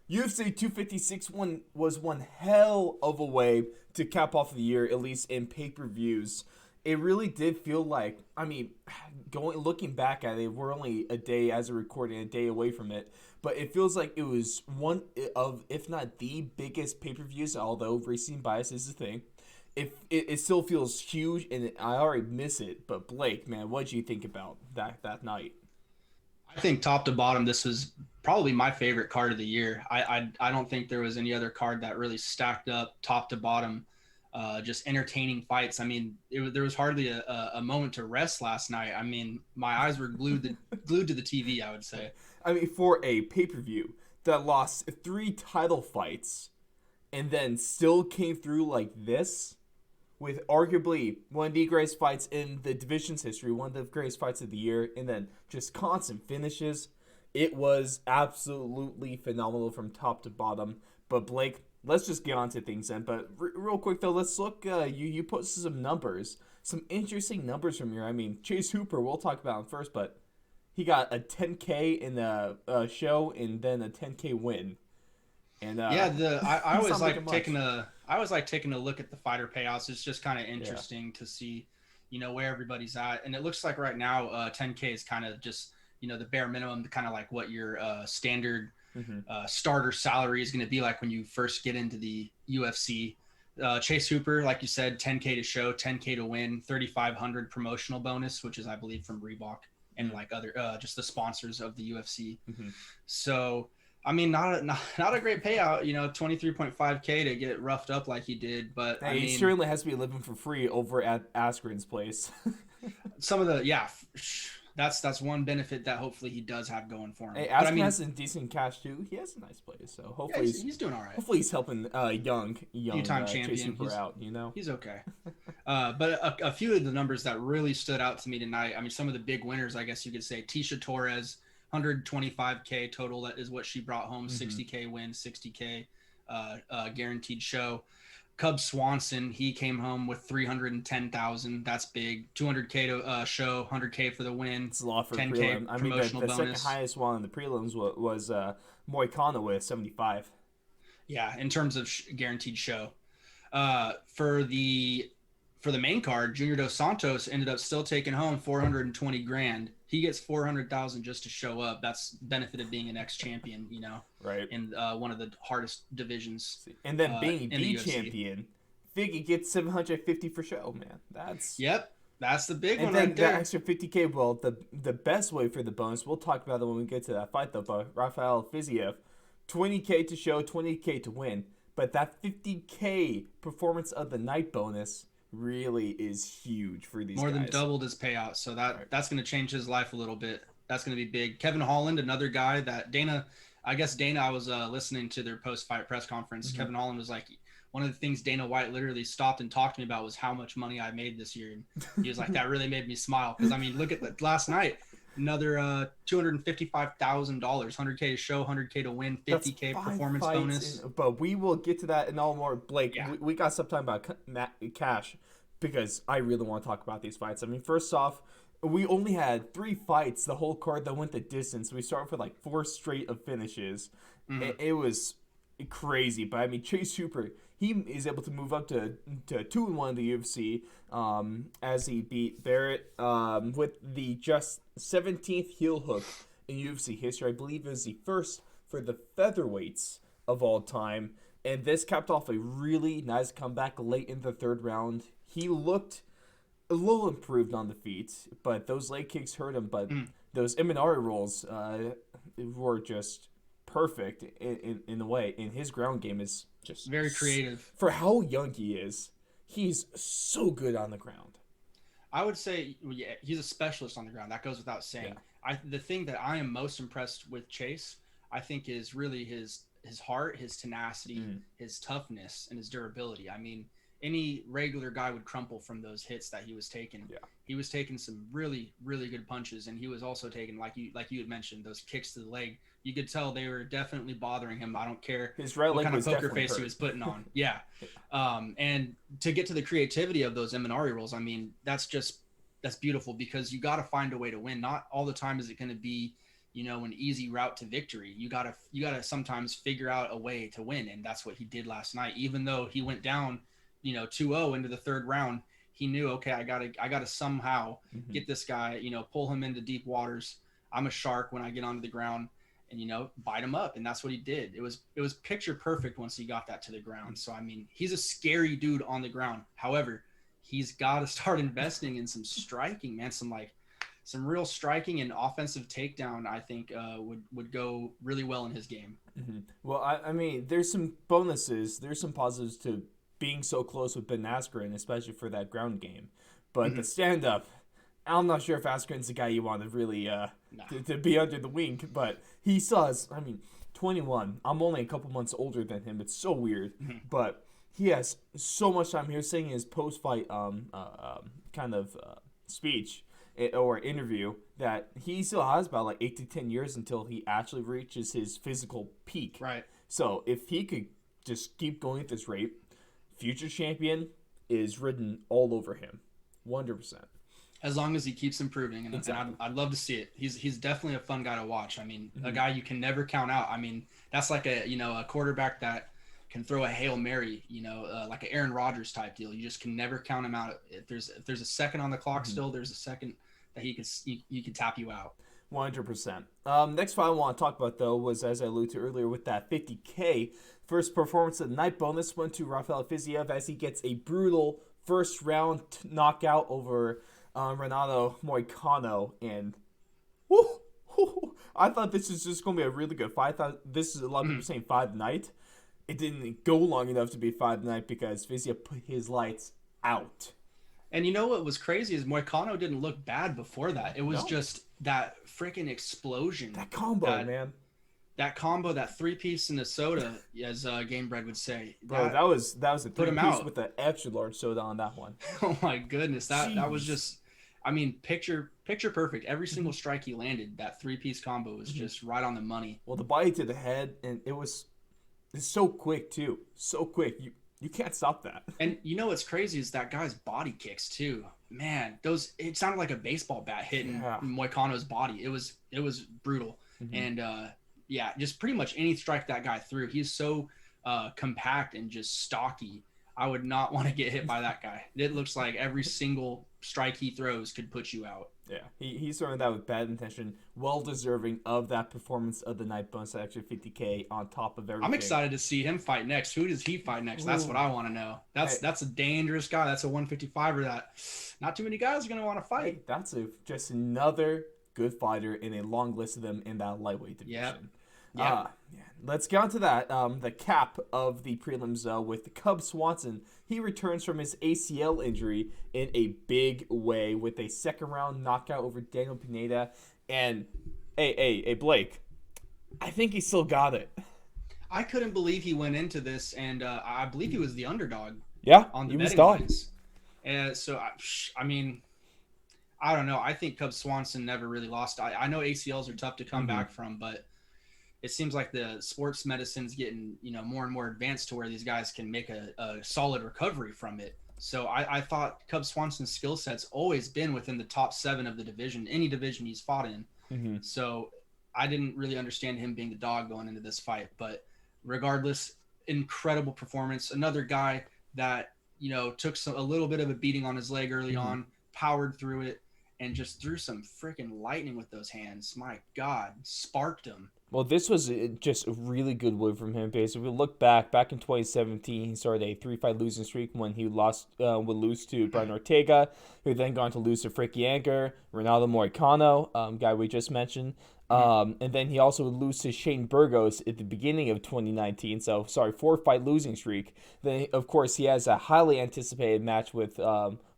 UFC 256 was one hell of a way to cap off the year, at least in pay-per-views. It really did feel like, I mean, looking back at it, we're only a day as a recording, a day away from it, but it feels like it was one of, if not the biggest pay-per-views, although racing bias is a thing. It still feels huge, and I already miss it. But Blake, man, what did you think about that night? I think top to bottom, this was probably my favorite card of the year. I don't think there was any other card that really stacked up top to bottom, just entertaining fights. I mean, there was hardly a moment to rest last night. I mean, my eyes were glued to the TV, I would say. I mean, for a pay-per-view that lost three title fights and then still came through like this, with arguably one of the greatest fights in the division's history, one of the greatest fights of the year, and then just constant finishes. It was absolutely phenomenal from top to bottom. But Blake, let's just get on to things then. But real quick though, let's look. You posted some numbers, some interesting numbers from here. I mean, Chase Hooper, we'll talk about him first, but he got a 10K in the show and then a 10K win. And Yeah, I it's always not making like much. taking a look at the fighter payouts. It's just kind of Yeah. interesting to see, where everybody's at. And it looks like right now, 10K is kind of just the bare minimum, kind of like what your standard Mm-hmm. starter salary is going to be like when you first get into the UFC. Chase Hooper, like you said, 10K to show, 10K to win, 3,500 promotional bonus, which is I believe from Reebok and like other just the sponsors of the UFC. Mm-hmm. So I mean, not a great payout, 23.5K to get roughed up like he did. But I Hey, he mean, certainly has to be living for free over at Askren's place. some of the yeah, that's one benefit that hopefully he does have going for him. Hey, But I Askren mean, has some decent cash too. He has a nice place, so yeah, he's doing all right. hopefully he's helping Few young time Chase champion. Hooper out. You know. He's okay. But a few of the numbers that really stood out to me tonight. I mean, some of the big winners, I guess you could say. Tisha Torres, 125K total. That is what she brought home. Mm-hmm. 60K win, 60K guaranteed show. Cub Swanson, he came home with 310,000. That's big. 200K to show, 100K for the win, It's a lot for 10K prelim. I mean, promotional the second bonus. highest one in the prelims was Moicano with 75. Yeah, in terms of guaranteed show. For the main card, Junior Dos Santos ended up still taking home 420 grand. He gets 400,000 just to show up. That's benefit of being an ex champion, Right. in one of the hardest divisions And then being in the the UFC. champion, Figgy gets 750 for show, man. Yep, that's the big And one then right that there. extra 50K, well, the best way for the bonus, we'll talk about it when we get to that fight though, but Rafael Fiziev, 20K to show, 20K to win. But that 50K performance of the night bonus really is huge for these More than guys. doubled his payout, so Right. that's going to change his life a little bit. That's going to be big. Kevin Holland, another guy that Dana, I was listening to their post fight press conference. Mm-hmm. Kevin Holland was like, one of the things Dana White literally stopped and talked to me about was how much money I made this year. And he was like, that really made me smile. Because, I mean, look at the last night, another $255,000, 100K to show, 100K to win, That's 50K five performance fights, bonus. but we will get to that and all more. Blake, Yeah. we got some time about cash because I really want to talk about these fights. I mean, first off, we only had three fights the whole card that went the distance. We started with like four straight of finishes. Mm-hmm. It was crazy, but I mean, Chase Hooper, he is able to move up to 2-1 in the UFC as he beat Barrett with the just 17th heel hook in UFC history. I believe it was the first for the featherweights of all time. And this capped off a really nice comeback late in the third round. He looked a little improved on the feet, but those leg kicks hurt him. But Mm. those Imanari rolls were just perfect in a way. And his ground game is just Very creative. for how young he is. He's so good on the ground. I would say, yeah, he's a specialist on the ground. That goes without saying. Yeah. The thing that I am most impressed with Chase, I think, is really his heart, his tenacity, Mm. his toughness, and his durability. I mean, any regular guy would crumple from those hits that he was taking. Yeah. He was taking some really, really good punches, and he was also taking, like you had mentioned, those kicks to the leg. You could tell they were definitely bothering him. I don't care His right what leg kind of was poker definitely face he hurt. was putting on. Yeah. And to get to the creativity of those Eminari rolls, I mean, that's beautiful because you got to find a way to win. Not all the time is it going to be, an easy route to victory. You gotta sometimes figure out a way to win, and that's what he did last night. Even though he went down, 2-0 into the third round, he knew, okay, I gotta somehow Mm-hmm. get this guy, pull him into deep waters. I'm a shark when I get onto the ground, and bite him up, and that's what he did. It was picture perfect once he got that to the ground. So I mean, he's a scary dude on the ground. However, he's got to start investing in some striking, man. Some real striking and offensive takedown, I think, would go really well in his game. Mm-hmm. Well, I mean, there's some bonuses. There's some positives to being so close with Ben Askren, especially for that ground game. But the stand up, I'm not sure if Askren's the guy you want to really to be under the wing. But he still has, I mean, 21. I'm only a couple months older than him. It's so weird. But he has so much time. He was saying his post fight kind of speech or interview that he still has about like 8 to 10 years until he actually reaches his physical peak. Right. So if he could just keep going at this rate, future champion is written all over him, 100%. As long as he keeps improving, and Exactly. I'd love to see it. He's definitely a fun guy to watch. I mean, a guy you can never count out. I mean, that's like a quarterback that can throw a Hail Mary, like an Aaron Rodgers type deal. You just can never count him out. If there's a second on the clock still, there's a second that he can tap you out. 100%. Next fight I want to talk about, though, was, as I alluded to earlier, with that 50K. First performance of the night bonus went to Rafael Fiziev as he gets a brutal first round knockout over Renato Moicano. And I thought this was just going to be a really good fight. I thought this is a lot of people saying 5 night. It didn't go long enough to be 5 night because Fiziev put his lights out. And you know what was crazy is Moicano didn't look bad before that. It was just that freaking explosion. That combo, man. That combo, that 3-piece in the soda, as Game Bread would say. Bro, that was a put him 3-piece out. with an extra large soda on that one. Oh my goodness, that was Jeez. just, I mean, picture perfect. Every single strike he landed, that 3-piece combo was just right on the money. Well, the body to the head, and it's so quick too, so quick. You can't stop that. And what's crazy is that guy's body kicks too. Man, it sounded like a baseball bat hitting Moicano's body. It was brutal. And just pretty much any strike that guy threw, he's so compact and just stocky. I would not want to get hit by that guy. It looks like every single strike he throws could put you out. Yeah, he's throwing that with bad intention. Well deserving of that performance of the night bonus, extra 50K on top of everything. I'm excited to see him fight next. Who does he fight next? That's what I want to know. That's a dangerous guy. That's a 155er that not too many guys are going to want to fight. That's just another good fighter in a long list of them in that lightweight division. Yeah. Let's get on to that. The cap of the prelims, with Cub Swanson. He returns from his ACL injury in a big way with a second-round knockout over Daniel Pineda. And, hey, Blake, I think he still got it. I couldn't believe he went into this, and I believe he was the underdog. Yeah, on the he was betting dog. lines. And so, I mean, I don't know. I think Cub Swanson never really lost. I know ACLs are tough to come back from, but it seems like the sports medicine's getting, more and more advanced to where these guys can make a solid recovery from it. So I thought Cub Swanson's skill set's always been within the top 7 of the division, any division he's fought in. So I didn't really understand him being the dog going into this fight. But regardless, incredible performance. Another guy that, took a little bit of a beating on his leg early on, powered through it, and just threw some freaking lightning with those hands. My God, sparked him. Well, this was just a really good win from him. Basically, if we look back in 2017, he started a 3-fight losing streak when he would lose to Brian Ortega, who then gone to lose to Frankie Edgar, Ronaldo Moicano, guy we just mentioned. And then he also would lose to Shane Burgos at the beginning of 2019. So, 4-fight losing streak. Then, of course, he has a highly anticipated match with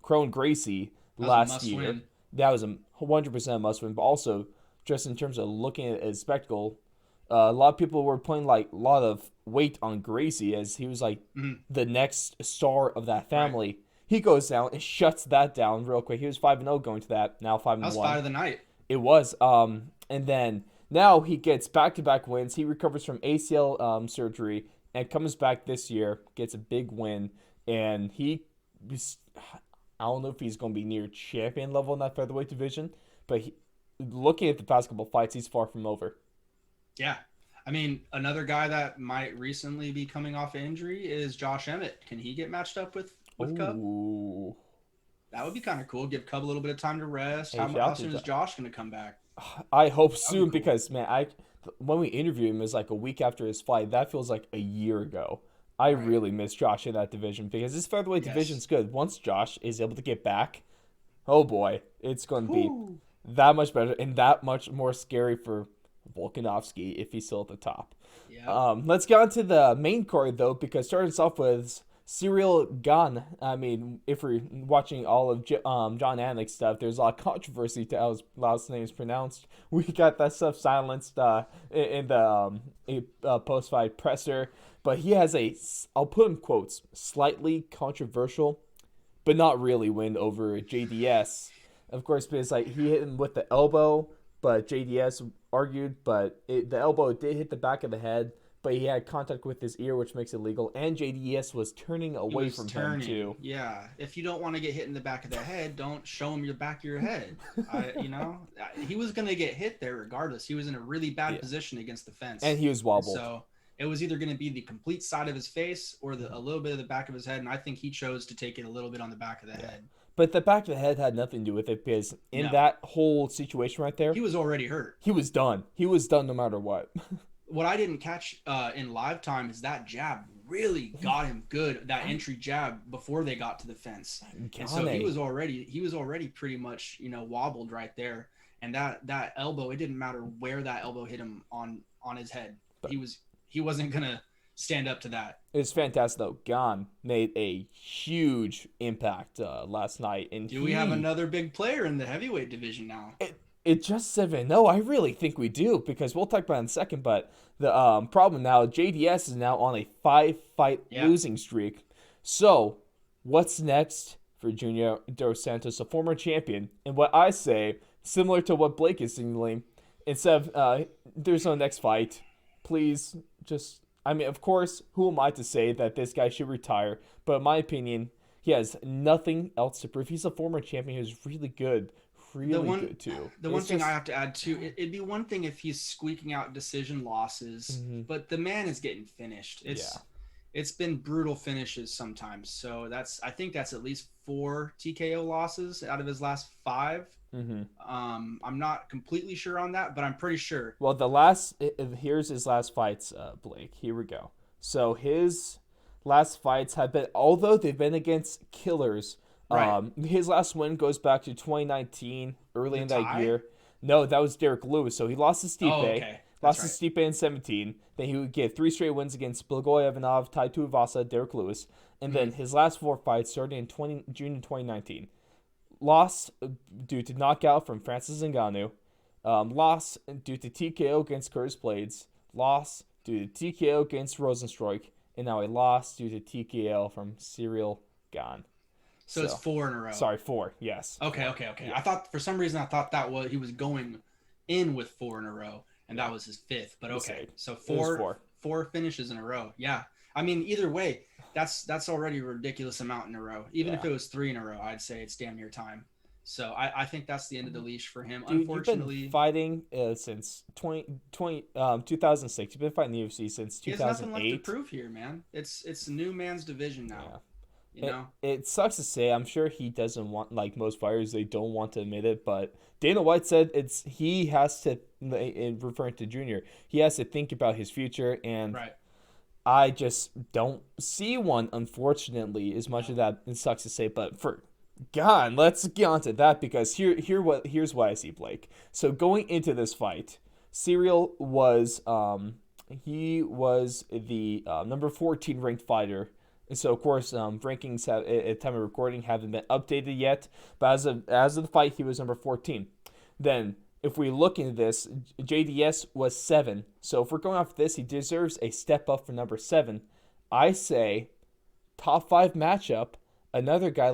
Crone Gracie last year. Win. That was a 100% must win, but also just in terms of looking at it as a spectacle, a lot of people were putting a lot of weight on Gracie as he was the next star of that family. Right. He goes down and shuts that down real quick. He was 5-0 going to that, now 5-1. That was fight of the night. It was. And then now he gets back-to-back wins. He recovers from ACL surgery and comes back this year, gets a big win, and I don't know if he's going to be near champion level in that featherweight division, but looking at the past couple fights, he's far from over. Yeah. I mean, another guy that might recently be coming off injury is Josh Emmett. Can he get matched up with Cub? Oh, That would be kind of cool. Give Cub a little bit of time to rest. hey, shout How out to soon is Josh going to come back? I hope That would soon be cool. because man, I when we interviewed him it was like a week after his fight. That feels like a year ago. I Right. really miss Josh in that division because this featherweight Yes. division's good. Once Josh is able to get back, oh boy, it's going to be Whew. that much better and that much more scary for Volkanovski if he's still at the top. Yep. Let's get on to the main card though, because starting us off with Cyril Gane. I mean, if we're watching all of John Anik's stuff, there's a lot of controversy to how his last name is pronounced. We got that stuff silenced in the post-fight presser, but he has a, I'll put in quotes, slightly controversial, but not really win over JDS. Of course, because like he hit him with the elbow, but JDS argued, but the elbow did hit the back of the head, but he had contact with his ear, which makes it legal. And JDS was turning He away was from him turning. too. Yeah. If you don't want to get hit in the back of the head, don't show him your back of your head. He was going to get hit there regardless. He was in a really bad Yeah. position against the fence. And he was wobbled. So it was either going to be the complete side of his face or a little bit of the back of his head. And I think he chose to take it a little bit on the back of the head. But the back of the head had nothing to do with it because in No. that whole situation right there, He was already hurt. he was done. He was done no matter what. What I didn't catch in live time is that jab really got him good. That entry jab before they got to the fence, and so he was already pretty much wobbled right there. And that elbow, it didn't matter where that elbow hit him on his head. He wasn't gonna stand up to that. It's fantastic though. Gane made a huge impact last night, and Do we have another big player in the heavyweight division now? It just 7-0. I really think we do because we'll talk about it in a second. But the problem now, JDS is now on a 5-fight losing streak. So what's next for Junior Dos Santos, a former champion? And what I say, similar to what Blake is signaling, instead of there's no next fight, please just. I mean, of course, who am I to say that this guy should retire? But in my opinion, he has nothing else to prove. He's a former champion who's really good. Really good too. The one thing I have to add too, it'd be one thing if he's squeaking out decision losses, but the man is getting finished. It's been brutal finishes sometimes. So I think that's at least 4 TKO losses out of his last 5. I'm not completely sure on that, but I'm pretty sure. Well, here's his last fights, Blake. Here we go. So his last fights have been, although they've been against killers. Right. His last win goes back to 2019, early in that tie? year. No, that was Derek Lewis. So he lost to Stipe. Oh, okay. Lost That's to Stipe in 17. Then he would get 3 straight wins against Blagoy Ivanov, Tai Tuivasa, Derek Lewis. And then his last 4 fights started in June 2019. Lost due to knockout from Francis Ngannou. Lost due to TKO against Curtis Blades. Lost due to TKO against Rosenstruik. And now a loss due to TKO from Cyril Gane. So it's 4 in a row. Sorry, 4. Yes. Okay. Yeah. I thought for some reason that was he was going in with 4 in a row, and that was his 5th. But okay, so 4 finishes in a row. Yeah. I mean, either way, that's already a ridiculous amount in a row. Even if it was 3 in a row, I'd say it's damn near time. So I think that's the end of the leash for him. Dude, Unfortunately, you've been fighting since 2006. You've been fighting the UFC since 2008. he has nothing left to prove here, man. It's a new man's division now. Yeah. You know? It sucks to say. I'm sure he doesn't want, like most fighters, they don't want to admit it. But Dana White said he has to, in referring to Junior, he has to think about his future. And Right. I just don't see one, unfortunately, as much as that it sucks to say. But for God, let's get onto that because here's what I see, Blake. So going into this fight, Cyril was he was the number 14 ranked fighter. And so, of course, rankings at time of recording haven't been updated yet. But as of the fight, he was number 14. Then, if we look into this, JDS was 7. So, if we're going off this, he deserves a step up for number 7. I say top 5 matchup. Another guy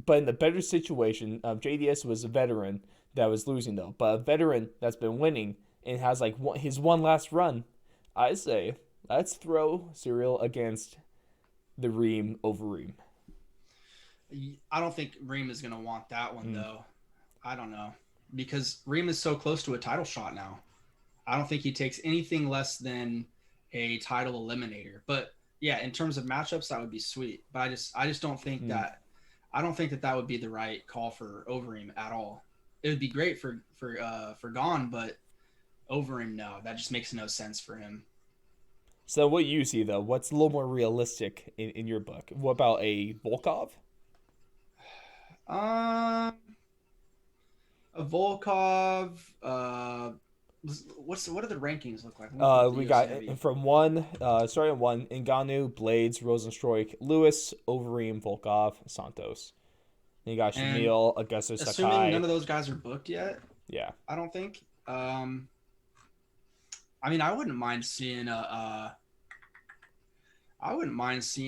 but in the better situation, JDS was a veteran that was losing, though. But a veteran that's been winning and has his one last run. I say let's throw Cyril against the Reem over Reem. I don't think Reem is going to want that one, though. I don't know. because Reem is so close to a title shot now. I don't think he takes anything less than a title eliminator. But yeah, in terms of matchups, that would be sweet. But I just don't think that that would be the right call for Overeem at all. It would be great for Gon, but Overeem, no, that just makes no sense for him. So what you see though, what's a little more realistic in your book? What about a Volkov? A Volkov. What do the rankings look like? We got from one, starting at one, Ngannou, Blades, Rosenstruik, Lewis, Overeem, Volkov, Santos. Then you got Shamil, Augusto Sakai. Assuming none of those guys are booked yet. Yeah. I don't think. I mean, I wouldn't mind seeing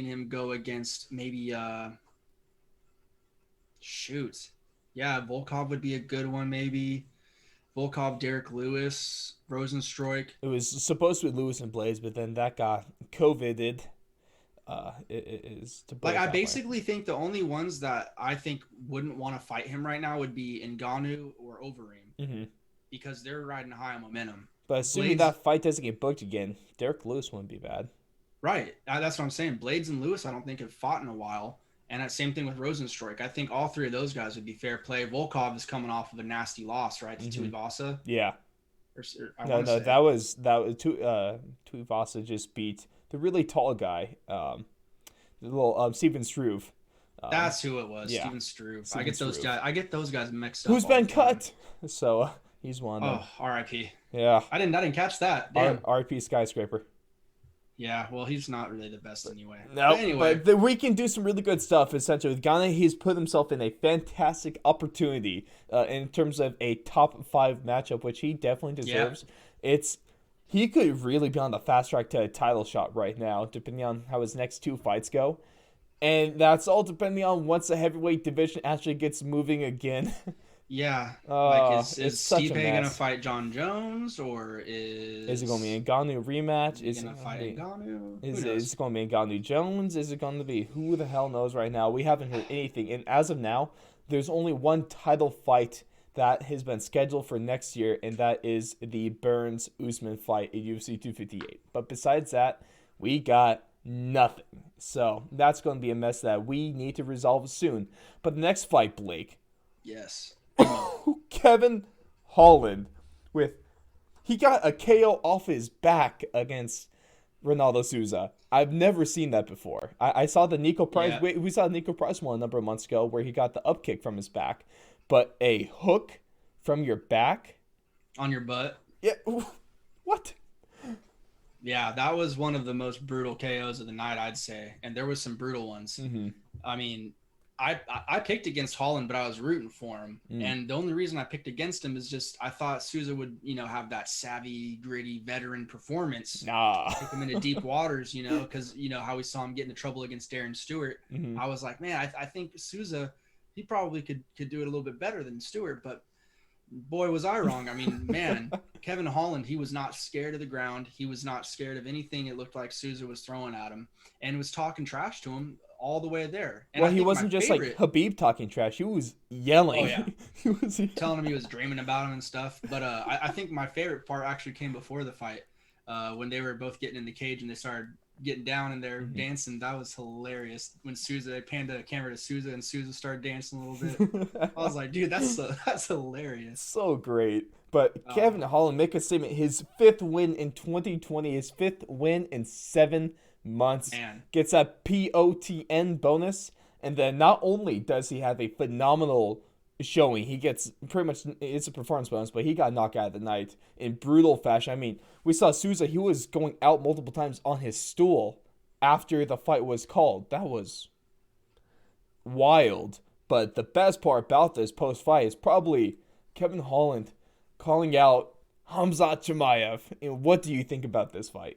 him go against maybe shoot. Yeah, Volkov would be a good one maybe. Volkov, Derek Lewis, Rosenstruik. It was supposed to be Lewis and Blades, but then that got COVIDed. It is to like I basically think the only ones that I think wouldn't want to fight him right now would be Ngannou or Overeem, because they're riding high on momentum. But assuming that fight doesn't get booked again, Derek Lewis wouldn't be bad. Right, that's what I'm saying. Blades and Lewis, I don't think have fought in a while, and that same thing with Rosenstruik. I think all three of those guys would be fair play. Volkov is coming off of a nasty loss, right, to Tuivasa. Yeah. No, that was Tuivasa just beat the really tall guy, the little Steven Struve. That's who it was, yeah. Steven Struve. I get those guys mixed up. Who's been cut? So he's one. Oh, R.I.P. Yeah. I didn't catch that. Damn. R.I.P. Skyscraper. Yeah, well, he's not really the best anyway. No, but we can do some really good stuff. Essentially, with Ghana, he's put himself in a fantastic opportunity in terms of a top 5 matchup, which he definitely deserves. Yeah. He could really be on the fast track to a title shot right now, depending on how his next 2 fights go. And that's all depending on once the heavyweight division actually gets moving again. Yeah. Like is Stipe going to fight John Jones, or is it going to be a Ngannou rematch? Is he going to fight Ngannou? Is it going to be Ngannou Jones? Is it going to be who the hell knows right now? We haven't heard anything. And as of now, there's only one title fight that has been scheduled for next year, and that is the Burns-Usman fight at UFC 258. But besides that, we got nothing. So that's going to be a mess that we need to resolve soon. But the next fight, Blake. Yes. Kevin Holland he got a KO off his back against Ronaldo Souza. I've never seen that before. I saw the Nico Price. Yeah. We saw the Nico Price one a number of months ago where he got the up kick from his back, but a hook from your back on your butt. Yeah. What? Yeah, that was one of the most brutal KOs of the night, I'd say, and there was some brutal ones. I mean, I picked against Holland, but I was rooting for him. And the only reason I picked against him is just I thought Souza would, have that savvy, gritty, veteran performance. Take him into deep waters, because, how we saw him get into trouble against Darren Stewart. I was like, man, I think Souza, he probably could do it a little bit better than Stewart. But, boy, was I wrong. I mean, man, Kevin Holland, he was not scared of the ground. He was not scared of anything it looked like Souza was throwing at him, and was talking trash to him all the way there. And well, he wasn't just like Habib talking trash. He was yelling. Oh, yeah. He was telling him he was dreaming about him and stuff. But I think my favorite part actually came before the fight, when they were both getting in the cage and they started getting down and they're dancing. That was hilarious. When they panned the camera to Souza and Souza started dancing a little bit. I was like, dude, that's hilarious. So great. But Kevin Holland make a statement. His 5th win in 2020. His 5th win in 7 months. Man. Gets a POTN bonus, and then not only does he have a phenomenal showing, he gets pretty much, it's a performance bonus, but he got knocked out of the night in brutal fashion. I mean, we saw Souza, he was going out multiple times on his stool after the fight was called. That was wild. But the best part about this post-fight is probably Kevin Holland calling out Khamzat Chimaev. And what do you think about this fight?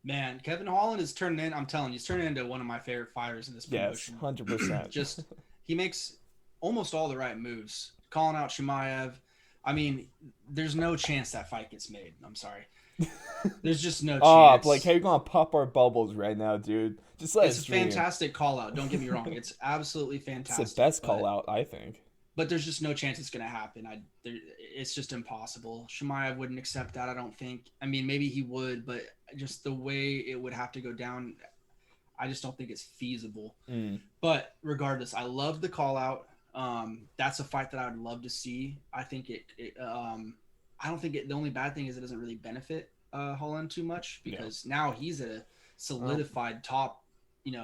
Man, Kevin Holland is turning in. I'm telling you, he's turning into one of my favorite fighters in this promotion. Yes, 100%. Just he makes almost all the right moves. Calling out Chimaev. I mean, there's no chance that fight gets made. I'm sorry. There's just no chance. Blake, how you gonna pop our bubbles right now, dude? Just let it's a fantastic call out. Don't get me wrong. It's absolutely fantastic. It's the best call out, I think. but there's just no chance it's going to happen. It's just impossible. Chimaev wouldn't accept that, I don't think. I mean, maybe he would, but just the way it would have to go down, I just don't think it's feasible. Mm. But regardless, I love the call out. That's a fight that I would love to see. I think I don't think the only bad thing is it doesn't really benefit Holland too much, because now he's a solidified top,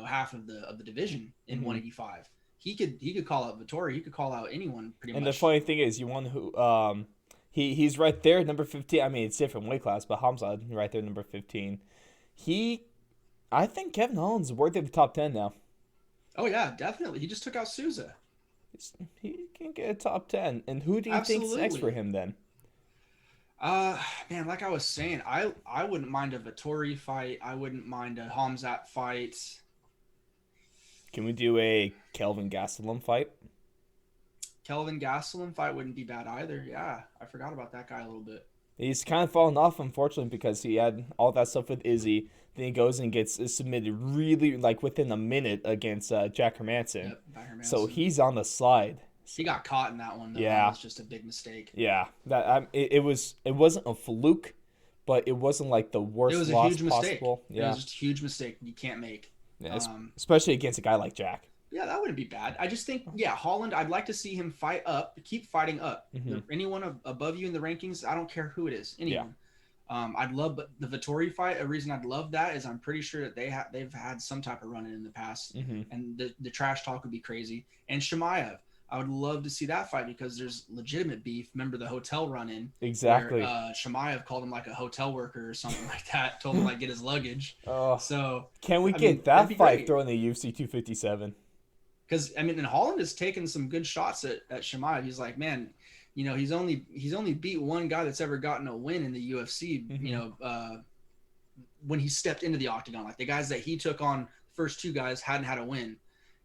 half of the division in 185. He could call out Vettori. He could call out anyone pretty much. And the funny thing is, you want who he's right there, number 15. I mean, it's different weight class, but Hamza right there, number 15. I think Kevin Holland's worthy of the top 10 now. Oh yeah, definitely. He just took out Souza. He can get a top 10. And who do you think's next for him then? Man, like I was saying, I wouldn't mind a Vettori fight. I wouldn't mind a Hamzat fight. Can we do a Kelvin Gastelum fight? Kelvin Gastelum fight wouldn't be bad either. Yeah, I forgot about that guy a little bit. He's kind of fallen off, unfortunately, because he had all that stuff with Izzy. Then he goes and gets submitted really, like, within a minute against Jack Hermanson. Yep, Hermanson. So he's on the slide. He got caught in that one, though. Yeah. That was just a big mistake. Yeah. It wasn't a fluke, but it wasn't, like, the worst loss possible. It was a huge mistake. Yeah. It was just a huge mistake you can't make. Yeah, especially against a guy like Jack. Yeah, that wouldn't be bad. I just think, Holland, I'd like to see him fight up, keep fighting up. Mm-hmm. Anyone above you in the rankings, I don't care who it is, anyone. Yeah. I'd love the Vettori fight. A reason I'd love that is I'm pretty sure that they've had some type of run-in in the past, and the trash talk would be crazy. And Chimaev, I would love to see that fight because there's legitimate beef. Remember the hotel run-in? Exactly. Where, Chimaev called him like a hotel worker or something like that. Told him like get his luggage. Oh, so can we get that fight thrown in the UFC 257? Because and Holland has taken some good shots at Chimaev. He's like, man, he's only beat one guy that's ever gotten a win in the UFC. When he stepped into the octagon, like the guys that he took on, first two guys hadn't had a win.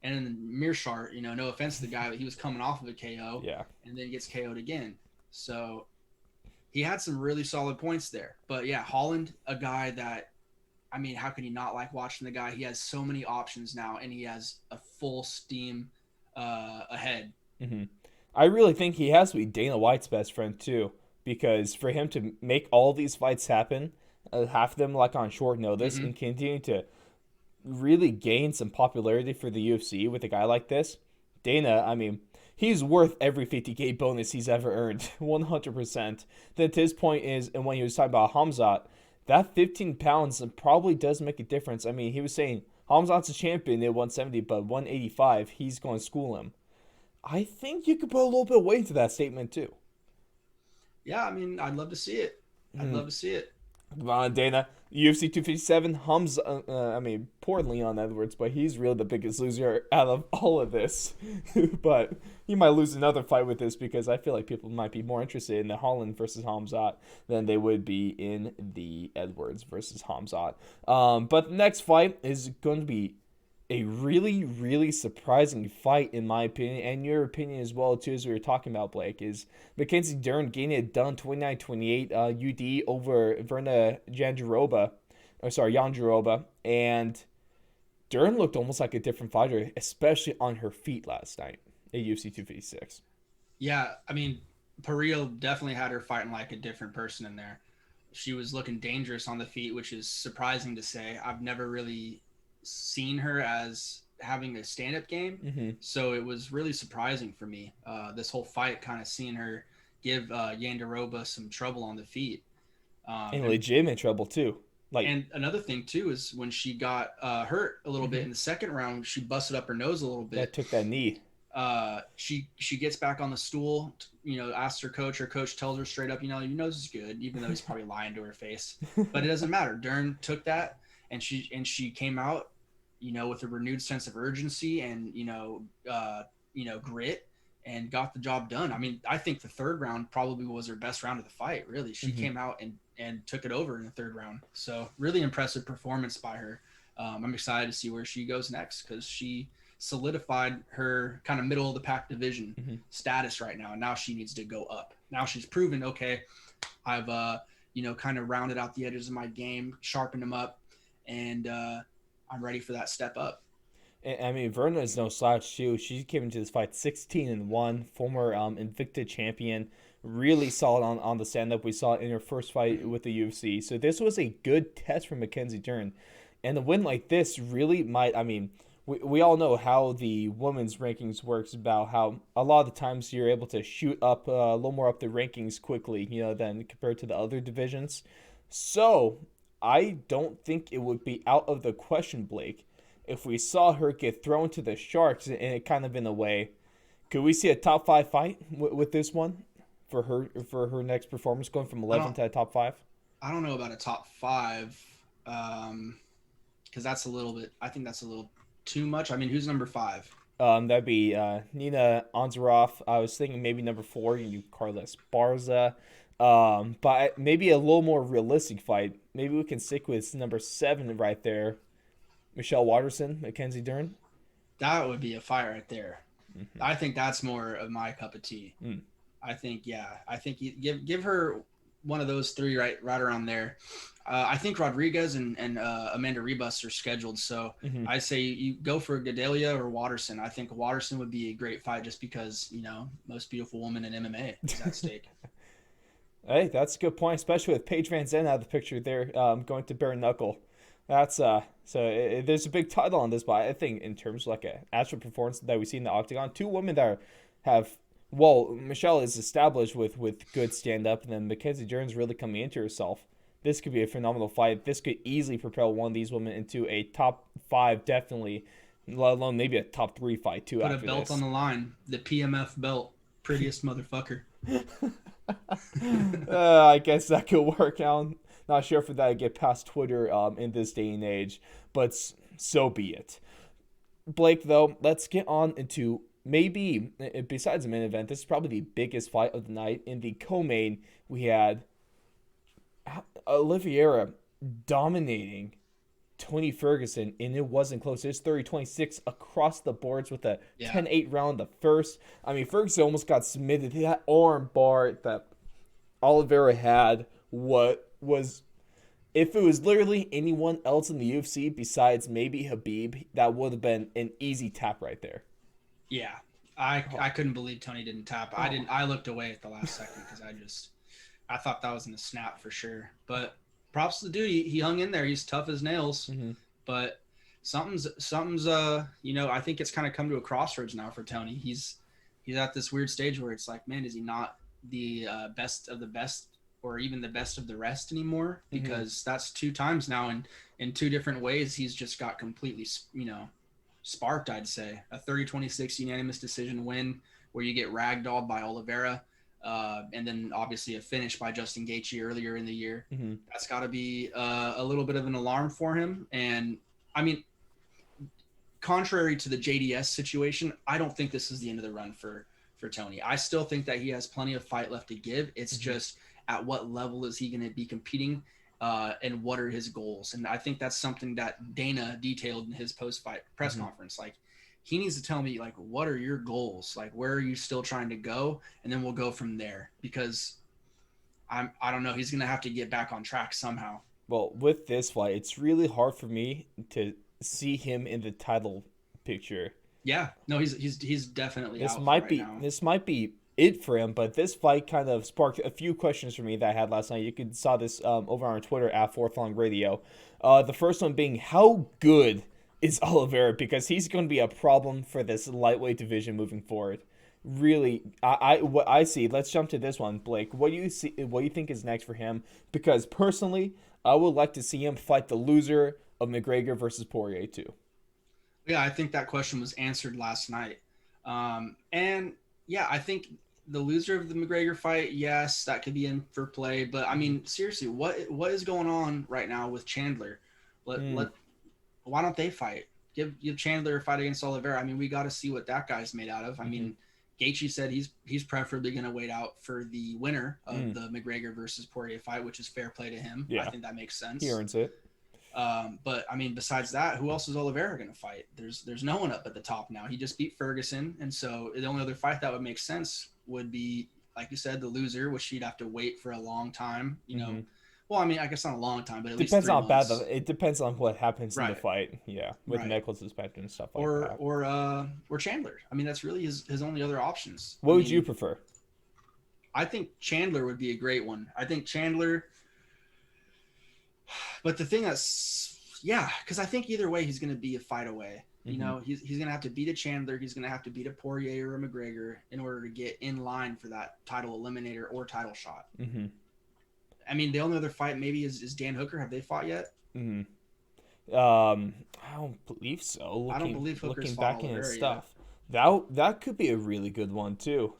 And then Mearshart, no offense to the guy, but he was coming off of a KO. Yeah. And then gets KO'd again. So he had some really solid points there. But yeah, Holland, a guy that, I mean, how can you not like watching the guy? He has so many options now, and he has a full steam ahead. Mm-hmm. I really think he has to be Dana White's best friend too, because for him to make all these fights happen, half of them like on short notice, and continue to really gain some popularity for the UFC with a guy like this, Dana, I mean, he's worth every 50K bonus he's ever earned, 100%. Then to his point is, and when he was talking about Hamzat, that 15 pounds probably does make a difference. I mean, he was saying Hamzat's a champion at 170, but 185, he's going to school him. I think you could put a little bit of weight into that statement too. Yeah, I mean, I'd love to see it. I'd love to see it. Come on, Dana. UFC 257, poor Leon Edwards, but he's really the biggest loser out of all of this. But he might lose another fight with this because I feel like people might be more interested in the Holland versus Hamzat than they would be in the Edwards versus Hamzat. But the next fight is going to be a really, really surprising fight, in my opinion, and your opinion as well, too, as we were talking about, Blake, is Mackenzie Dern getting it done 29-28 UD over Verna Jandiroba, and Dern looked almost like a different fighter, especially on her feet last night at UFC 256. Yeah, I mean, Parillo definitely had her fighting like a different person in there. She was looking dangerous on the feet, which is surprising to say. I've never really seen her as having a stand-up game, so it was really surprising for me, this whole fight, kind of seeing her give Jandiroba some trouble on the feet, and legitimate trouble too. And another thing too is when she got hurt a little bit in the second round, she busted up her nose a little bit. That took that knee. She gets back on the stool, asks her coach tells her straight up, your nose is good, even though he's probably lying to her face, but it doesn't matter. Dern took that, and she came out with a renewed sense of urgency and, grit, and got the job done. I mean, I think the third round probably was her best round of the fight, really. She came out and took it over in the third round. So really impressive performance by her. I'm excited to see where she goes next because she solidified her kind of middle of the pack division status right now. And now she needs to go up. Now she's proven, okay, I've, kind of rounded out the edges of my game, sharpened them up, and, I'm ready for that step up. I mean, Verna is no slouch too. She came into this fight 16-1, former Invicta champion, really solid on the stand up. We saw it in her first fight with the UFC. So this was a good test for Mackenzie Dern, and a win like this really might. I mean, we all know how the women's rankings works, about how a lot of the times you're able to shoot up a little more up the rankings quickly, than compared to the other divisions. So I don't think it would be out of the question, Blake, if we saw her get thrown to the Sharks, and it kind of in a way, could we see a top five fight with this one for her next performance, going from I 11 don't to a top five? I don't know about a top five, because that's a little bit. I think that's a little too much. I mean, who's number five? That'd be Nina Ansaroff. I was thinking maybe number four, you Carlos Barza. But maybe a little more realistic fight. Maybe we can stick with number seven right there, Michelle Watterson, Mackenzie Dern. That would be a fight right there. Mm-hmm. I think that's more of my cup of tea. Mm. I think, yeah. I think you give her one of those three right around there. I think Rodriguez and Amanda Rebus are scheduled, so I say you go for Gadelia or Watterson. I think Watterson would be a great fight just because, most beautiful woman in MMA is at stake. Hey, that's a good point, especially with Paige Van Zandt out of the picture there, going to bare knuckle. That's there's a big title on this, but I think in terms of like a actual performance that we see in the octagon, two women that have, well, Michelle is established with good stand up, and then Mackenzie Dern's really coming into herself. This could be a phenomenal fight. This could easily propel one of these women into a top five, definitely, let alone maybe a top three fight too. Put after a belt this on the line, the PMF belt, prettiest motherfucker. I guess that could work out. Not sure if that would get past Twitter in this day and age, but so be it. Blake, though, let's get on into maybe, besides the main event, this is probably the biggest fight of the night. In the co-main, we had Oliveira dominating Tony Ferguson, and it wasn't close. It was 30-26 across the boards with a 10-8 round the first. I mean, Ferguson almost got submitted. That arm bar that Oliveira had, what was, if it was literally anyone else in the UFC besides maybe Habib, that would have been an easy tap right there. Yeah, I couldn't believe Tony didn't tap. I looked away at the last second because I thought that was in the snap for sure. But props to the dude. He hung in there. He's tough as nails. Mm-hmm. But something's I think it's kind of come to a crossroads now for Tony. He's at this weird stage where it's like, man, is he not the best of the best or even the best of the rest anymore? Because that's two times now in two different ways he's just got completely, sparked, I'd say. A 30-26 unanimous decision win where you get ragdolled by Oliveira. And then obviously a finish by Justin Gaethje earlier in the year. That's got to be a little bit of an alarm for him. And I mean, contrary to the JDS situation, I don't think this is the end of the run for Tony. I still think that he has plenty of fight left to give. It's just at what level is he going to be competing, and what are his goals? And I think that's something that Dana detailed in his post-fight press conference. Like, he needs to tell me, like, what are your goals? Like, where are you still trying to go? And then we'll go from there, because I don't know. He's going to have to get back on track somehow. Well, with this fight, it's really hard for me to see him in the title picture. Yeah, no, he's definitely this out might right be now. This might be it for him, but this fight kind of sparked a few questions for me that I had last night. You saw this over on Twitter at Fourth Long Radio. The first one being, how good is Oliveira, because he's going to be a problem for this lightweight division moving forward. Really, what I see. Let's jump to this one, Blake. What do you see? What do you think is next for him? Because personally, I would like to see him fight the loser of McGregor versus Poirier too. Yeah, I think that question was answered last night. And yeah, I think the loser of the McGregor fight, yes, that could be in for play. But I mean, seriously, what is going on right now with Chandler? Why don't they fight? Give Chandler a fight against Oliveira. I mean, we got to see what that guy's made out of. I mean, Gaethje said he's preferably going to wait out for the winner of the McGregor versus Poirier fight, which is fair play to him. Yeah. I think that makes sense. He earns it. But I mean, besides that, who else is Oliveira going to fight? There's no one up at the top now. He just beat Ferguson, and so the only other fight that would make sense would be, like you said, the loser, which he'd have to wait for a long time. Well, I mean, I guess not a long time, but at least Depends 3 on bad. months. It depends on what happens in the Right. fight. Yeah, with Right. medical suspension and stuff like Or that. or Chandler. I mean, that's really his only other options. I What would you mean, prefer? I think Chandler would be a great one. I think Chandler, but the thing that's yeah, because I think either way he's going to be a fight away. You know, he's going to have to beat a Chandler. He's going to have to beat a Poirier or a McGregor in order to get in line for that title eliminator or title shot. Mm-hmm. I mean, the only other fight maybe is Dan Hooker. Have they fought yet? Mm-hmm. I don't believe so. I don't believe Hooker's Looking fought back in his Oliveira stuff, that could be a really good one too.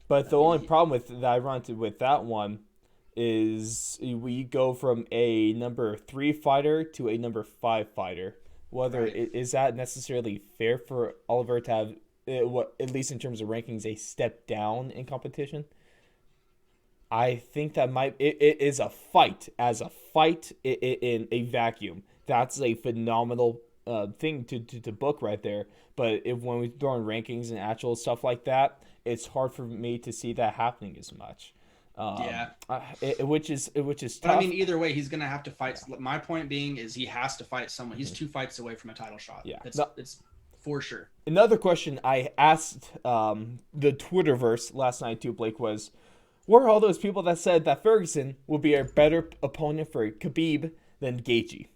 But the yet. only problem with that I run into with that one is we go from a number 3 fighter to a number 5 fighter. Whether Right. is that necessarily fair for Oliver to have, what at least in terms of rankings, a step down in competition? I think that it is a fight as a fight in a vacuum. That's a phenomenal thing to book right there. But if when we throw in rankings and actual stuff like that, it's hard for me to see that happening as much. Yeah. Which is tough. But I mean, either way, he's going to have to fight. My point being is he has to fight someone. He's 2 fights away from a title shot. Yeah. It's for sure. Another question I asked the Twitterverse last night too, Blake, was, where are all those people that said that Ferguson would be a better opponent for Khabib than Gaethje?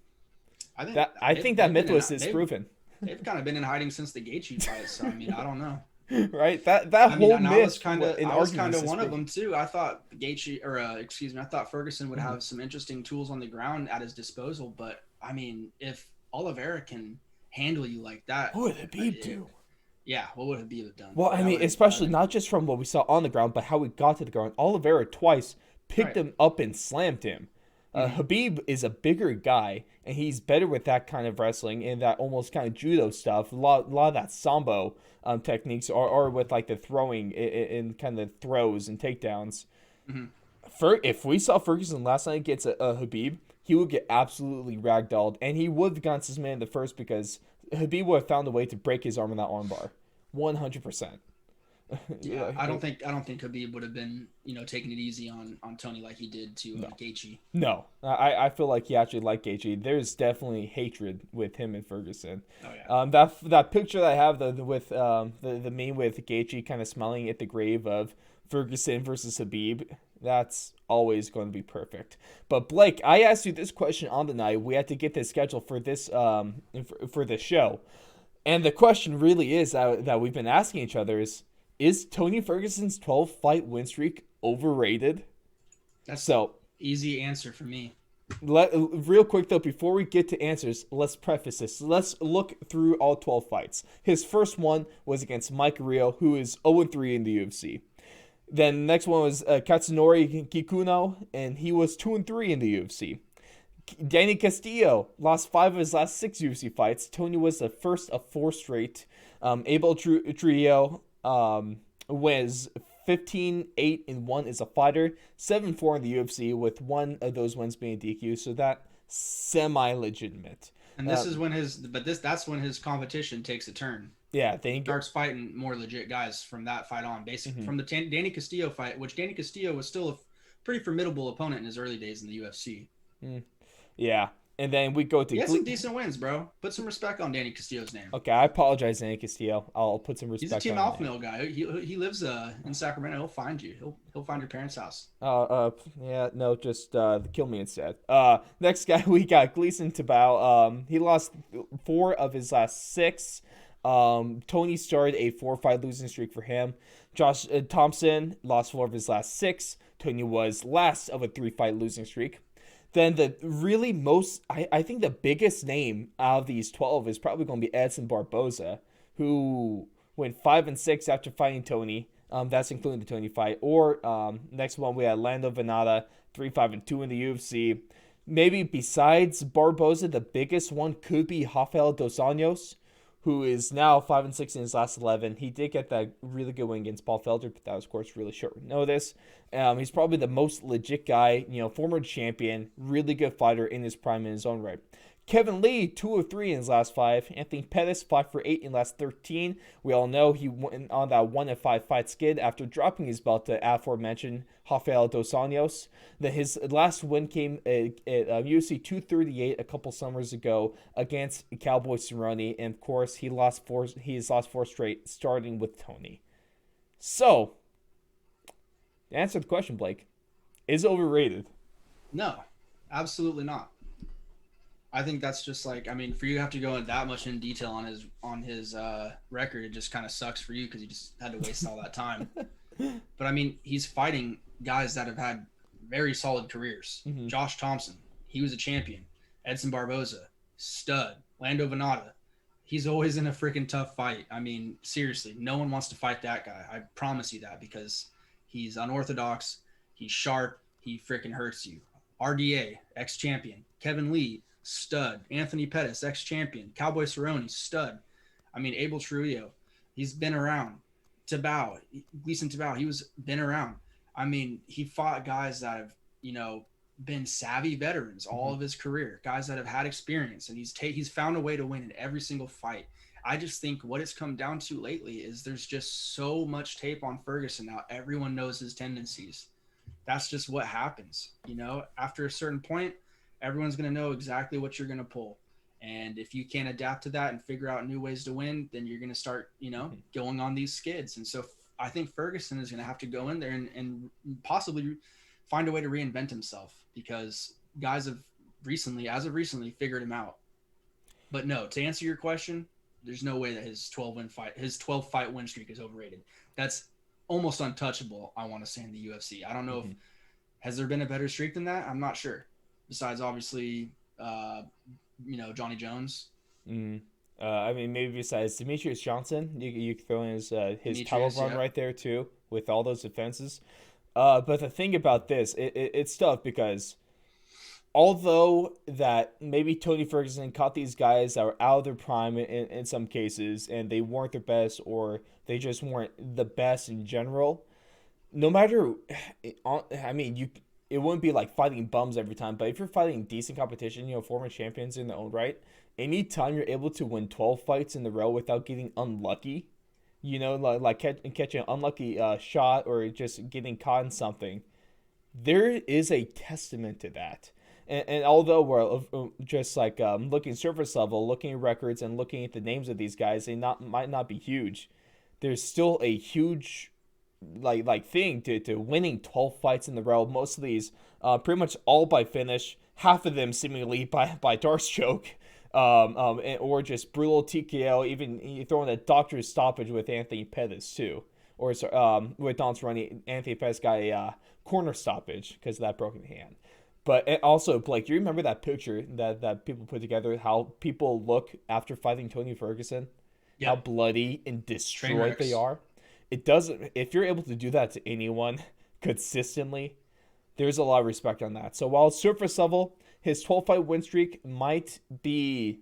I think that myth was disproven. They've kind of been in hiding since the Gaethje fight, so I mean, I don't know. Right? That I whole mean, myth. I was kind of one of them too. I thought I thought Ferguson would have some interesting tools on the ground at his disposal, but I mean, if Oliveira can handle you like that, What would Khabib do? Yeah, what would Habib have done? Well, I mean, especially not just from what we saw on the ground, but how he got to the ground. Oliveira twice picked him up and slammed him. Habib is a bigger guy, and he's better with that kind of wrestling and that almost kind of judo stuff. A lot of that sambo techniques are with like the throwing and kind of throws and takedowns. If we saw Ferguson last night against a Habib, he would get absolutely ragdolled, and he would have gone to man in the first because Habib would have found a way to break his arm in that armbar, 100%. Yeah, I don't think Habib would have been taking it easy on Tony like he did to Gaethje. No, I feel like he actually liked Gaethje. There's definitely hatred with him and Ferguson. Oh yeah. That picture that I have with the meme with Gaethje kind of smiling at the grave of Ferguson versus Habib, that's always going to be perfect. But Blake, I asked you this question on the night. We had to get this scheduled for this for this show, and the question really is that we've been asking each other is Tony Ferguson's 12-fight win streak overrated? That's so easy answer for me. Real quick though, before we get to answers, let's preface this. Let's look through all 12 fights. His first one was against Mike Rio, who is 0-3 in the UFC. Then the next one was Katsunori Kikuno, and he was 2-3 in the UFC. Danny Castillo lost 5 of his last 6 UFC fights. Tony was the first of 4 straight. Abel Trujillo was 15-8-1 as a fighter, 7-4 in the UFC, with one of those wins being DQ. So that semi-legitimate. And this is when that's when his competition takes a turn. Yeah, he starts fighting more legit guys from that fight on. Basically, from the Danny Castillo fight, which Danny Castillo was still a pretty formidable opponent in his early days in the UFC. Yeah, and then we go to... He had some decent wins, bro. Put some respect on Danny Castillo's name. Okay, I apologize, Danny Castillo. I'll put some respect on He's a Team Alpha Male guy. He lives in Sacramento. He'll find you. He'll find your parents' house. Yeah, no, just kill me instead. Next guy, we got Gleason Tibau. He lost 4 of his last 6. Tony started a 4-fight losing streak for him. Josh Thompson lost 4 of his last 6. Tony was last of a 3-fight losing streak. Then the really most, I think the biggest name out of these 12 is probably going to be Edson Barboza, who went 5-6 after fighting Tony. That's including the Tony fight. Or next one, we had Lando Venata, 3-5-2 in the UFC. Maybe besides Barboza, the biggest one could be Rafael Dos Anjos, who is now 5-6 in his last 11. He did get that really good win against Paul Felder, but that was, of course, really short notice. He's probably the most legit guy, former champion, really good fighter in his prime in his own right. Kevin Lee, 2 of 3 in his last 5. Anthony Pettis, 5 for 8 in the last 13. We all know he went on that 1-5 fight skid after dropping his belt to aforementioned Rafael Dos Anjos. Then his last win came at UFC 238 a couple summers ago against Cowboy Cerrone, and of course he has lost 4 straight, starting with Tony. So, to answer the question, Blake, is it overrated? No, absolutely not. I think that's just like, I mean, for you to have to go in that much in detail on his record, it just kind of sucks for you because you just had to waste all that time. But I mean, he's fighting guys that have had very solid careers. Mm-hmm. Josh Thompson, he was a champion. Edson Barboza, stud. Lando Venata, he's always in a freaking tough fight. I mean, seriously, no one wants to fight that guy. I promise you that, because he's unorthodox, he's sharp, he freaking hurts you. RDA, ex-champion. Kevin Lee, stud. Anthony Pettis, ex-champion. Cowboy Cerrone, stud. I mean, Abel Trujillo, he's been around. Gleason Tibau, he was been around. I mean, he fought guys that have, been savvy veterans all of his career, guys that have had experience, and he's found a way to win in every single fight. I just think what it's come down to lately is there's just so much tape on Ferguson now. Everyone knows his tendencies. That's just what happens. After a certain point, everyone's going to know exactly what you're going to pull. And if you can't adapt to that and figure out new ways to win, then you're going to start, going on these skids. And so I think Ferguson is going to have to go in there and possibly find a way to reinvent himself, because guys have as of recently figured him out. But no, to answer your question, there's no way that his 12 fight win streak is overrated. That's almost untouchable, I want to say, in the UFC. I don't know if has there been a better streak than that? I'm not sure. Besides, obviously, Johnny Jones. I mean, maybe besides Demetrius Johnson, you could throw in his title run right there too, with all those defenses. But the thing about this, it's tough because although that maybe Tony Ferguson caught these guys that were out of their prime in some cases, and they weren't their best, or they just weren't the best in general, no matter, I mean, it wouldn't be like fighting bums every time, but if you're fighting decent competition, former champions in their own right, anytime you're able to win 12 fights in a row without getting unlucky, like catching an unlucky shot or just getting caught in something, there is a testament to that. And although we're just like looking surface level, looking at records and looking at the names of these guys, they might not be huge. There's still a huge thing to winning 12 fights in the row. Most of these, pretty much all by finish. Half of them seemingly by Darce choke, or just brutal TKO. Even you throw in a doctor's stoppage with Anthony Pettis too, or with Don Cerrone, Anthony Pettis got a corner stoppage because of that broken hand. But also, Blake, do you remember that picture that people put together? How people look after fighting Tony Ferguson, how bloody and destroyed they are. It doesn't. If you're able to do that to anyone consistently, there's a lot of respect on that. So while surface level, his 12 fight win streak might be,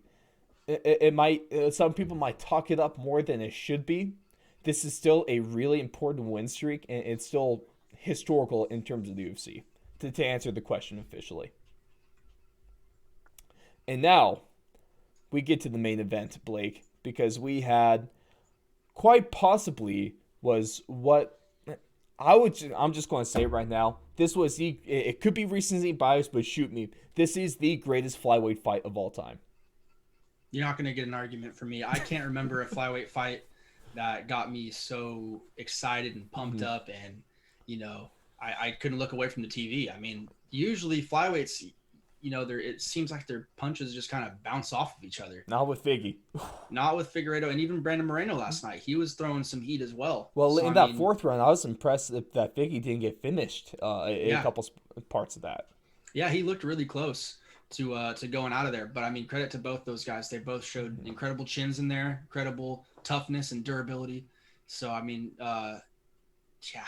some people might talk it up more than it should be. This is still a really important win streak, and it's still historical in terms of the UFC. To answer the question officially. And now we get to the main event, Blake, because we had quite possibly was what I'm just going to say it right now. This was it could be recency bias, but shoot me. This is the greatest flyweight fight of all time. You're not going to get an argument from me. I can't remember a flyweight fight that got me so excited and pumped up, and I couldn't look away from the TV. I mean, usually flyweights, it seems like their punches just kind of bounce off of each other. Not with Figgy. Not with Figueiredo, and even Brandon Moreno last night. He was throwing some heat as well. Well, so, in that fourth round, I was impressed that Figgy didn't get finished in a couple parts of that. Yeah, he looked really close to going out of there. But, I mean, credit to both those guys. They both showed incredible chins in there, incredible toughness and durability. So, I mean,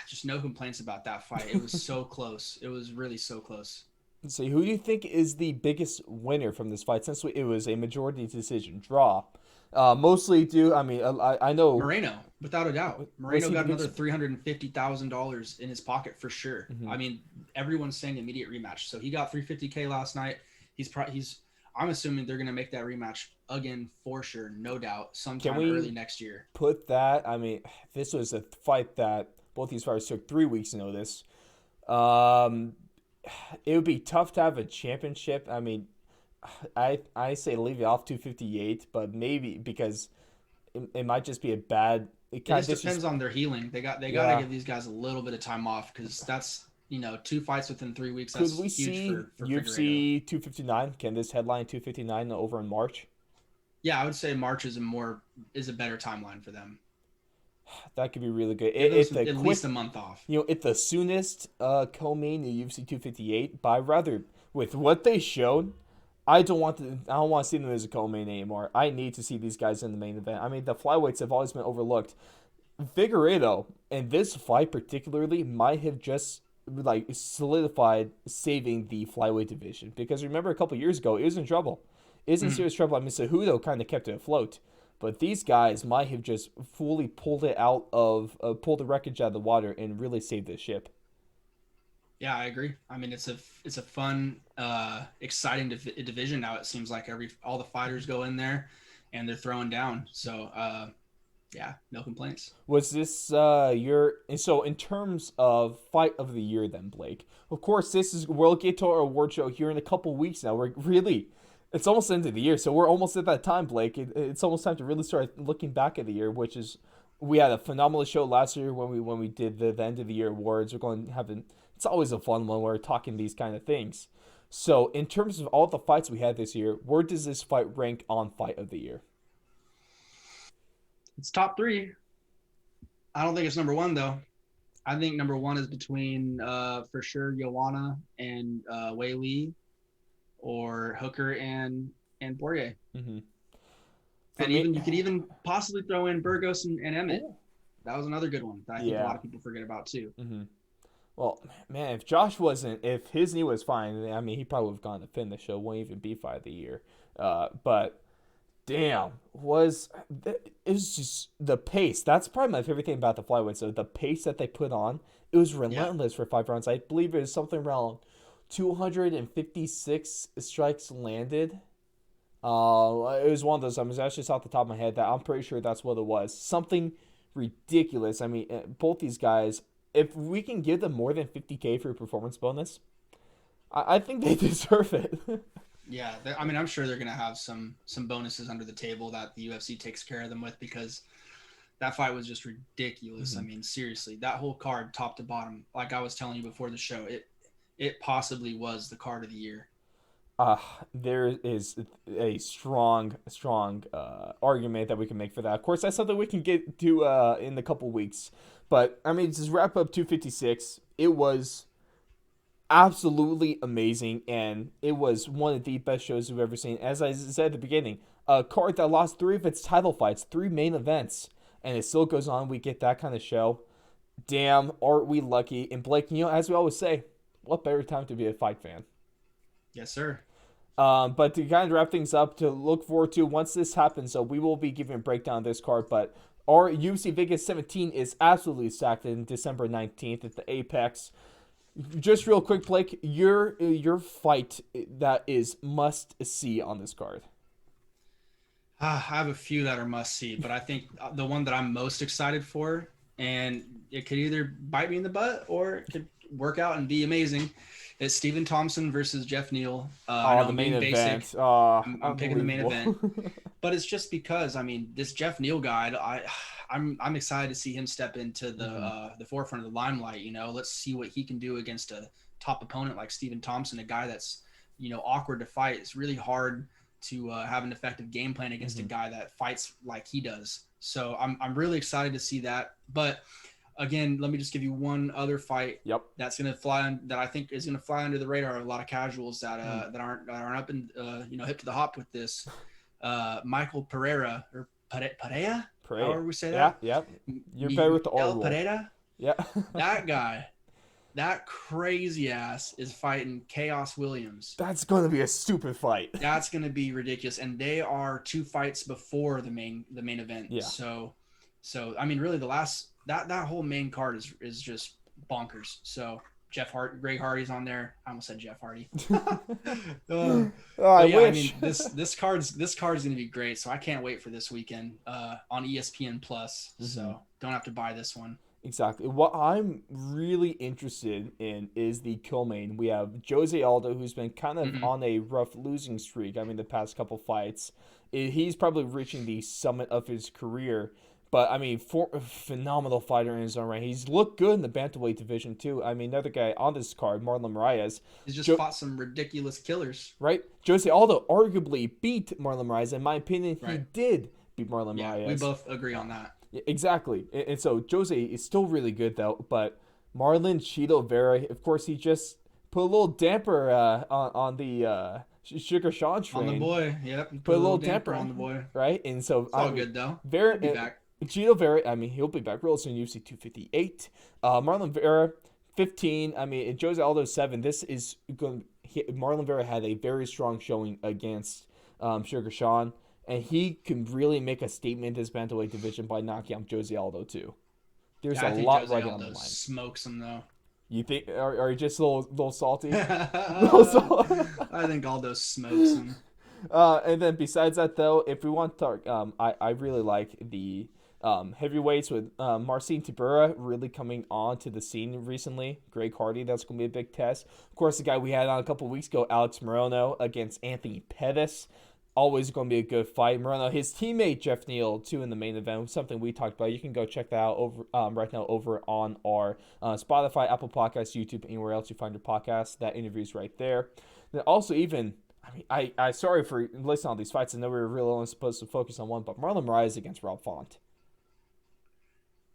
just no complaints about that fight. It was so close. It was really so close. So who do you think is the biggest winner from this fight? Since it was a majority decision draw, Mostly due. I mean, I know. Moreno, without a doubt. Was Moreno he the got big? another $350,000 in his pocket for sure. Mm-hmm. I mean, everyone's saying immediate rematch. So he got 350K last night. He's I'm assuming they're gonna make that rematch again for sure, no doubt, Can sometime we early next year. put that? I mean, this was a fight that both these fighters took 3 weeks to notice. Um, it would be tough to have a championship. I mean, I say leave it off 258, but maybe because it might just be a bad. It It kind of just depends on their healing. They got to Yeah. give these guys a little bit of time off because that's two fights within 3 weeks. Could That's we huge see for Figueredo. UFC 259? Can this headline 259 over in March? Yeah, I would say March is a better timeline for them. That could be really good. Give them It's a at least a quick, month off. it's the soonest co-main in UFC 258. But I rather with what they showed, I don't want to see them as a co-main anymore. I need to see these guys in the main event. I mean, the flyweights have always been overlooked. Figueredo in this fight particularly might have just like solidified saving the flyweight division because remember a couple years ago it was in trouble. It was in Mhm. serious trouble. I mean, Cejudo kind of kept it afloat, but these guys might have just fully pulled the wreckage out of the water and really saved the ship. Yeah, I agree. I mean, it's a fun, exciting division now. It seems like all the fighters go in there, and they're throwing down. So, yeah, no complaints. Was this your and so in terms of fight of the year then, Blake? Of course, this is we'll get to our award show here in a couple weeks now. We're really it's almost the end of the year, so we're almost at that time, Blake. It's almost time to really start looking back at the year, which is we had a phenomenal show last year when we did the end of the year awards. We're going to have it's always a fun one where we're talking these kind of things. So in terms of all the fights we had this year, where does this fight rank on fight of the year? It's top three. I don't think it's number one though. I think number one is between for sure Joanna and Wei Li, or Hooker and Poirier. Mm-hmm. For And me, even you could even possibly throw in Burgos and Emmett. oh, That was another good one that I think a lot yeah. of people forget about too. Mm-hmm. Well, man, if his knee was fine, I mean, he probably would have gone to finish. So it wouldn't even be fight of the year. But damn, it was just the pace. That's probably my favorite thing about the flyweight. So the pace that they put on, it was Yeah. relentless for 5 rounds. I believe it was something around 256 strikes landed. It was one of those. I mean, that's just off the top of my head. That I'm pretty sure that's what it was. Something ridiculous. I mean, both these guys. If we can give them more than 50K for a performance bonus, I think they deserve it. Yeah, I mean, I'm sure they're gonna have some bonuses under the table that the UFC takes care of them with because that fight was just ridiculous. I Mm-hmm. mean, seriously, that whole card, top to bottom, like I was telling you before the show, it possibly was the card of the year. Uh, there is a strong argument that we can make for that. Of course, that's something we can get to in a couple weeks. But I mean, just wrap up 256. It was absolutely amazing, and it was one of the best shows we've ever seen. As I said at the beginning, a card that lost three of its title fights, three main events, and it still goes on. We get that kind of show. Damn, aren't we lucky? And Blake, as we always say, what better time to be a fight fan? Yes, sir. But to kind of wrap things up, to look forward to once this happens, so we will be giving a breakdown of this card. But our UFC Vegas 17 is absolutely stacked in December 19th at the Apex. Just real quick, Blake, your fight that is must see on this card. I have a few that are must see, but I think the one that I'm most excited for, and it could either bite me in the butt or it could work out and be amazing, is Stephen Thompson versus Jeff Neal. I Oh, know the I'm main being basic. event. Oh, I'm picking the main unbelievable. event, but it's just because I mean this Jeff Neal guy. I'm excited to see him step into Hmm. the forefront of the limelight. Let's see what he can do against a top opponent like Stephen Thompson, a guy that's awkward to fight. It's really hard to have an effective game plan against a Hmm. guy that fights like he does. So I'm really excited to see that. But again, let me just give you one other fight Yep. that's gonna fly that I think is gonna fly under the radar of a lot of casuals that Mm. that aren't up in hip to the hop with this. Michael Pereira or Pereira, Pray. however we say Yeah. that. Yep. You're better with the R Miguel rule. Pereira, Yeah. that guy. That crazy ass is fighting Chaos Williams. That's going to be a stupid fight. That's going to be ridiculous, and they are 2 fights before the main event. Yeah. So I mean, really, the last that whole main card is just bonkers. So Greg Hardy's on there. I almost said Jeff Hardy. I yeah, wish. I mean, this card's going to be great. So I can't wait for this weekend on ESPN Plus. So don't have to buy this one. Exactly. What I'm really interested in is the co-main. We have Jose Aldo, who's been kind of on a rough losing streak. I mean, the past couple fights. He's probably reaching the summit of his career. But, I mean, for a phenomenal fighter in his own right. He's looked good in the bantamweight division, too. I mean, another guy on this card, Marlon Moraes. He's just fought some ridiculous killers. Right? Jose Aldo arguably beat Marlon Moraes. In my opinion, he did beat Marlon Moraes. We both agree on that. Yeah, exactly. And so Jose is still really good, though. But Marlon Chito Vera, of course, he just put a little damper on the Sugar Sean train. On the boy, yep. Put a little damper on the boy. Right? And so it's all good, though. Vera, he'll be back. Chito Vera, I mean, he'll be back real soon, UFC 258. Marlon Vera, 15. I mean, Jose Aldo, 7. This is going. Marlon Vera had a very strong showing against Sugar Sean. And he can really make a statement in this bantamweight division by knocking out Jose Aldo too. There's a lot Jose riding Aldo on the line. Smokes him though. You think? Are you just a little salty? I think Aldo smokes him. And then besides that, though, if we want to talk, I really like the heavyweights with Marcin Tibura really coming on to the scene recently. Greg Hardy, that's going to be a big test. Of course, the guy we had on a couple weeks ago, Alex Morono against Anthony Pettis. Always going to be a good fight. Morono, his teammate Jeff Neal, too, in the main event, something we talked about. You can go check that out over right now over on our Spotify, Apple Podcasts, YouTube, anywhere else you find your podcast. That interview's right there. Then also even, I sorry for listening on these fights. I know we were really only supposed to focus on one, but Marlon Moraes against Rob Font.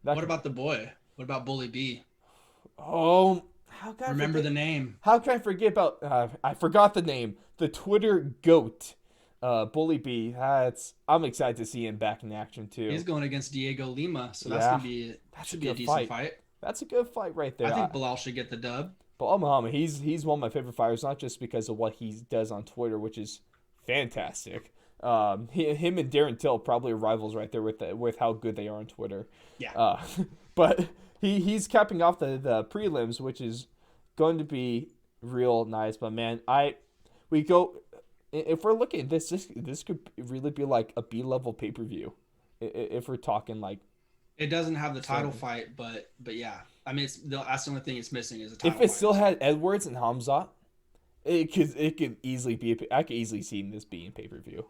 What about the boy? What about Bully B? Oh, how can I remember the name? How can I forget about? I forgot the name. The Twitter goat. Bully B, I'm excited to see him back in action too. He's going against Diego Lima, so that's gonna be a decent fight. That's a good fight right there. I think Bilal should get the dub. Bilal Muhammad, he's one of my favorite fighters, not just because of what he does on Twitter, which is fantastic. Him and Darren Till probably are rivals right there with how good they are on Twitter. Yeah. But he's capping off the prelims, which is going to be real nice. But man, if we're looking at this could really be like a B-level pay-per-view. If we're talking like, it doesn't have the title fight, but yeah, I mean, that's the only thing it's missing is a title. If it still had Edwards and Hamzat, it could easily be. I could easily see this being pay-per-view.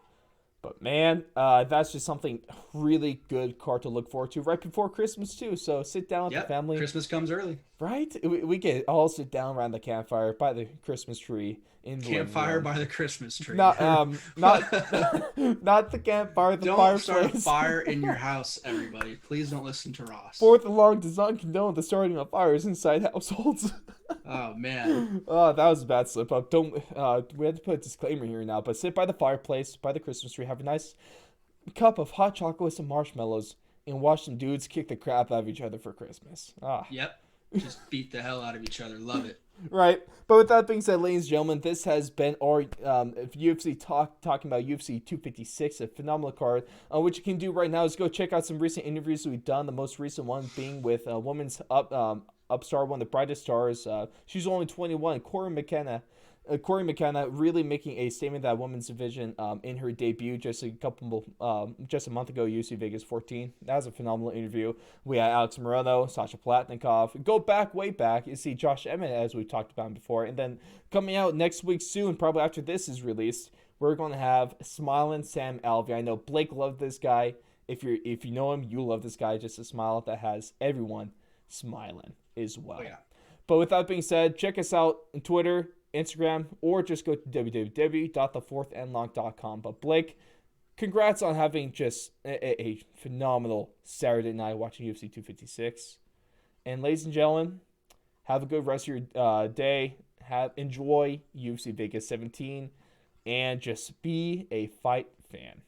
But man, that's just something really good card to look forward to right before Christmas too. So sit down with the family. Christmas comes early, right? We can all sit down around the campfire by the Christmas tree. Campfire by the Christmas tree. Not the campfire. The don't fireplace. Start a fire in your house, everybody. Please don't listen to Ross. Fourth alarm does not condone the starting of fires inside households. Oh man. Oh, that was a bad slip up. Don't. We had to put a disclaimer here now. But sit by the fireplace, by the Christmas tree, have a nice cup of hot chocolate with some marshmallows, and watch some dudes kick the crap out of each other for Christmas. Yep. Just beat the hell out of each other. Love it. Right. But with that being said, ladies and gentlemen, this has been our UFC talking about UFC 256, a phenomenal card. What you can do right now is go check out some recent interviews we've done. The most recent one being with women's upstar, one of the brightest stars. She's only 21, Corey McKenna. Corey McKenna really making a statement that women's division in her debut just a month ago, UFC Vegas 14. That was a phenomenal interview. We had Alex Morono, Sasha Palatnikov. Go back, way back. You see Josh Emmett, as we talked about before. And then coming out next week soon, probably after this is released, we're going to have Smiling Sam Alvey. I know Blake loved this guy. If you know him, you love this guy. Just a smile that has everyone smiling as well. Oh, yeah. But with that being said, check us out on Twitter, Instagram, or just go to www.thefourthandlong.com. But Blake, congrats on having just a phenomenal Saturday night watching UFC 256. And ladies and gentlemen, have a good rest of your day. Enjoy UFC Vegas 17, and just be a fight fan.